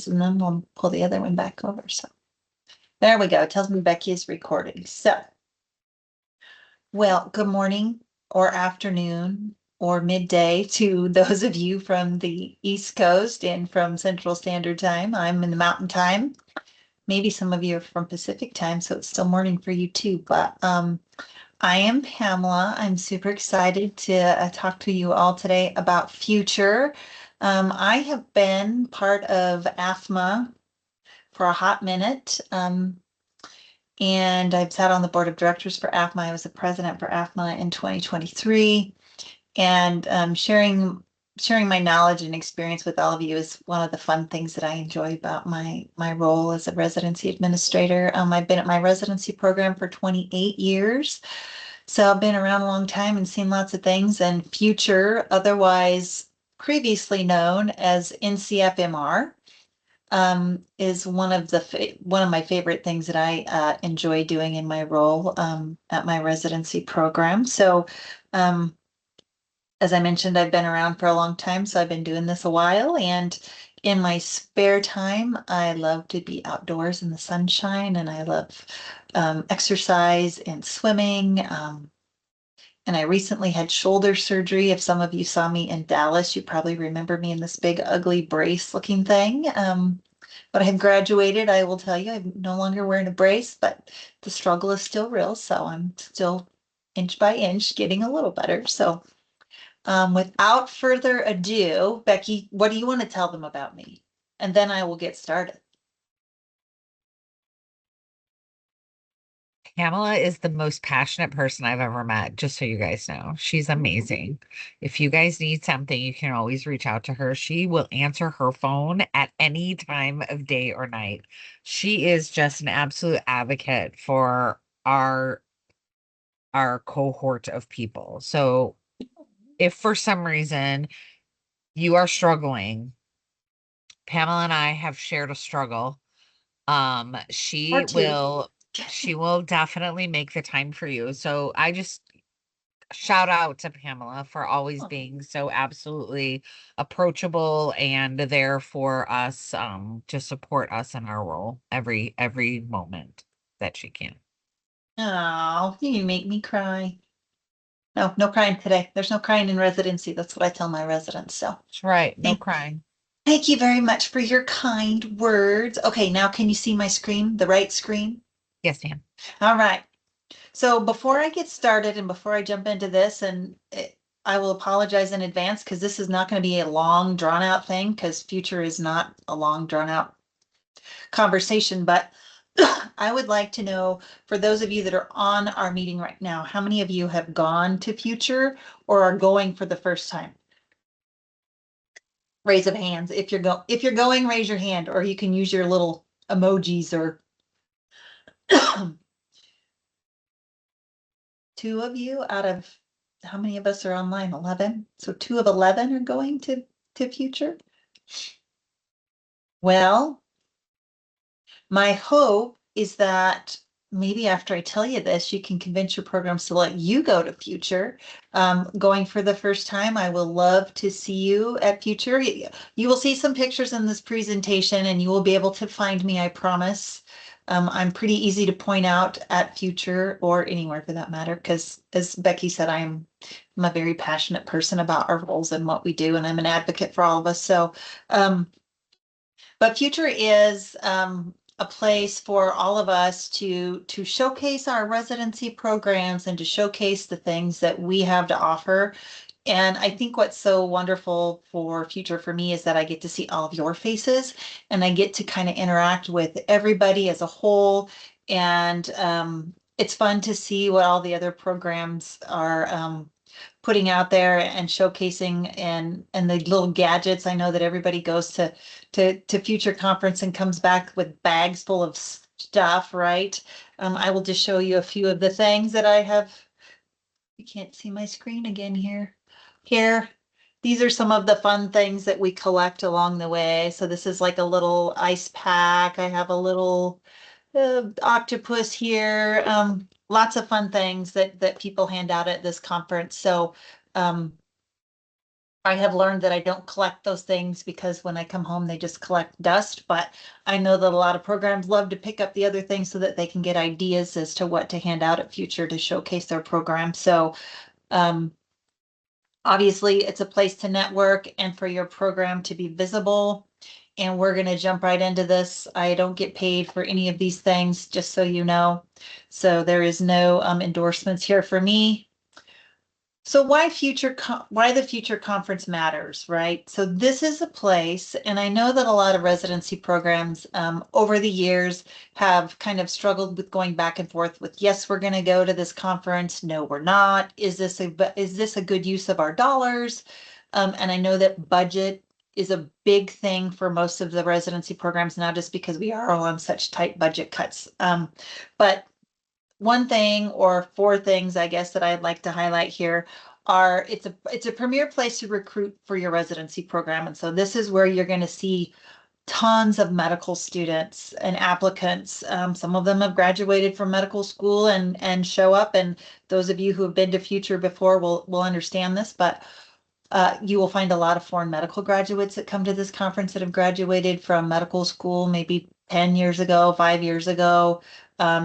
slides, and then we'll pull the other one back over. So there we go. It tells me Becky is recording. So, well, good morning or afternoon or midday to those of you from the East Coast and from Central Standard Time. I'm in the Mountain Time. Maybe some of you are from Pacific Time, so it's still morning for you too. But I am Pamela. I'm super excited to talk to you all today about Future. I have been part of AFMA for a hot minute. And I've sat on the board of directors for AFMA. I was the president for AFMA in 2023. And sharing my knowledge and experience with all of you is one of the fun things that I enjoy about my role as a residency administrator. I've been at my residency program for 28 years. So I've been around a long time and seen lots of things. And Future, otherwise previously known as NCFMR, is one of my favorite things that I enjoy doing in my role at my residency program. So as I mentioned, I've been around for a long time, so I've been doing this a while. And in my spare time, I love to be outdoors in the sunshine, and I love exercise and swimming. And I recently had shoulder surgery. If some of you saw me in Dallas, you probably remember me in this big, ugly brace looking thing. But I have graduated. I will tell you, I'm no longer wearing a brace, but the struggle is still real. So I'm still inch by inch getting a little better. So without further ado, Becky, what do you want to tell them about me? And then I will get started. Pamela is the most passionate person I've ever met, just so you guys know. She's amazing. If you guys need something, you can always reach out to her. She will answer her phone at any time of day or night. She is just an absolute advocate for our cohort of people. So if for some reason you are struggling, Pamela and I have shared a struggle. She will definitely make the time for you. So I just shout out to Pamela for always being so absolutely approachable and there for us to support us in our role every moment that she can. Oh, you make me cry. No, no crying today. There's no crying in residency. That's what I tell my residents. So That's right. No crying. thank you very much for your kind words. Okay, now can you see my screen, the right screen? Yes, ma'am. All right. So before I get started and before I jump into this, I will apologize in advance because this is not going to be a long drawn out thing because Future is not a long drawn out conversation, but I would like to know, for those of you that are on our meeting right now, how many of you have gone to Future or are going for the first time? Raise of hands. If you're going, raise your hand, or you can use your little emojis or two of you out of how many of us are online? 11. So 2 of 11 are going to Future. Well, my hope is that maybe after I tell you this, you can convince your programs to let you go to Future. Going for the first time, I will love to see you at Future. You will see some pictures in this presentation and you will be able to find me, I promise. I'm pretty easy to point out at Future or anywhere for that matter, because as Becky said, I'm a very passionate person about our roles and what we do, and I'm an advocate for all of us. So, but Future is a place for all of us to showcase our residency programs and to showcase the things that we have to offer. And I think what's so wonderful for Future for me is that I get to see all of your faces and I get to kind of interact with everybody as a whole. And it's fun to see what all the other programs are putting out there and showcasing and the little gadgets. I know that everybody goes to Future Conference and comes back with bags full of stuff, right? I will just show you a few of the things that I have. You can't see my screen again here. Here, these are some of the fun things that we collect along the way. So this is like a little ice pack. I have a little octopus here. Lots of fun things that people hand out at this conference. So I have learned that I don't collect those things because when I come home, they just collect dust. But I know that a lot of programs love to pick up the other things so that they can get ideas as to what to hand out at Future to showcase their program. So um, obviously, it's a place to network and for your program to be visible. And we're going to jump right into this. I don't get paid for any of these things, just so you know. So there is no endorsements here for me. So why the future conference matters, right? So this is a place, and I know that a lot of residency programs over the years have kind of struggled with going back and forth with, yes, we're going to go to this conference. No, we're not. Is this a good use of our dollars? And I know that budget is a big thing for most of the residency programs now, just because we are all on such tight budget cuts. But one thing or four things, I guess, that I'd like to highlight here are it's a premier place to recruit for your residency program. And so this is where you're going to see tons of medical students and applicants. Some of them have graduated from medical school and show up. And those of you who have been to Future before will understand this, but you will find a lot of foreign medical graduates that come to this conference that have graduated from medical school maybe 10 years ago, 5 years ago.